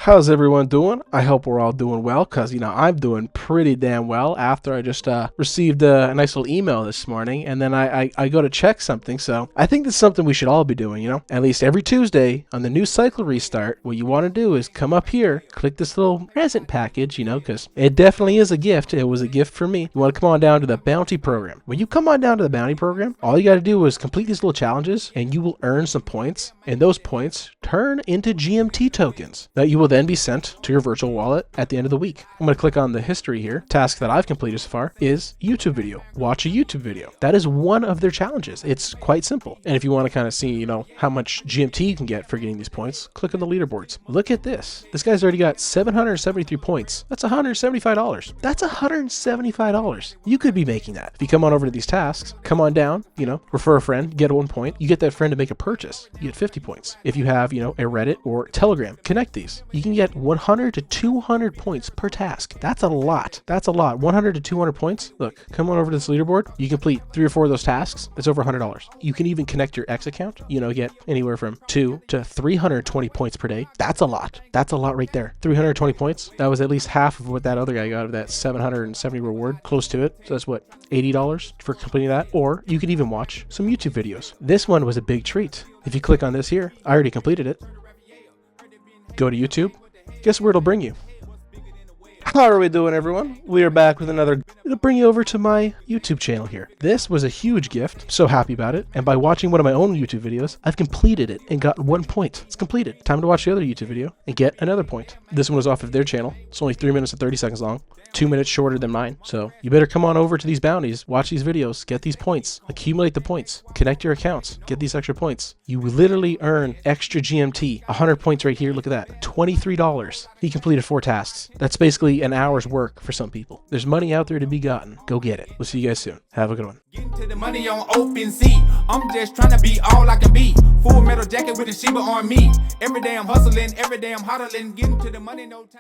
How's everyone doing? I hope we're all doing well, because, I'm doing pretty damn well after I just received a nice little email this morning, and then I go to check something. So I think this is something we should all be doing, at least every Tuesday on the new cycle restart. What you want to do is come up here, click this little present package, because it definitely is a gift. It was a gift for me. You want to come on down to the bounty program. When you come on down to the bounty program, all you got to do is complete these little challenges, and you will earn some points, and those points turn into GMT tokens that you will then be sent to your virtual wallet at the end of the week. I'm going to click on the history here. Task that I've completed so far is YouTube video. Watch a YouTube video. That is one of their challenges. It's quite simple. And if you want to kind of see, how much GMT you can get for getting these points, click on the leaderboards. Look at this. This guy's already got 773 points. That's $175. That's $175. You could be making that. If you come on over to these tasks, come on down, refer a friend, get 1 point. You get that friend to make a purchase. You get 50 points. If you have, a Reddit or Telegram, connect these. You can get 100 to 200 points per task. That's a lot. That's a lot. 100 to 200 points. Look, come on over to this leaderboard. You complete 3 or 4 of those tasks. It's over $100. You can even connect your X account, get anywhere from 2 to 320 points per day. That's a lot. That's a lot right there. 320 points. That was at least half of what that other guy got of that 770 reward, close to it. So that's what, $80 for completing that. Or you could even watch some YouTube videos. This one was a big treat. If you click on this here, I already completed it. Go to YouTube. Guess where it'll bring you. How are we doing, everyone? We are back with another. It'll bring you over to my YouTube channel here. This was a huge gift. So happy about it. And by watching one of my own YouTube videos, I've completed it and got 1 point. It's completed. Time to watch the other YouTube video and get another point. This one was off of their channel. It's only 3 minutes and 30 seconds long. 2 minutes shorter than mine. So you better come on over to these bounties, watch these videos, get these points, accumulate the points, connect your accounts, get these extra points. You literally earn extra GMT. 100 points right here. Look at that. $23. He completed 4 tasks. That's basically an hour's work for some people. There's money out there to be gotten. Go get it. We'll see you guys soon. Have a good one. Getting to the money on open sea. I'm just trying to be all I can be. Full metal jacket with a Shiba on me. Every day I'm hustling, every day I'm hodling. Getting to the money, no time.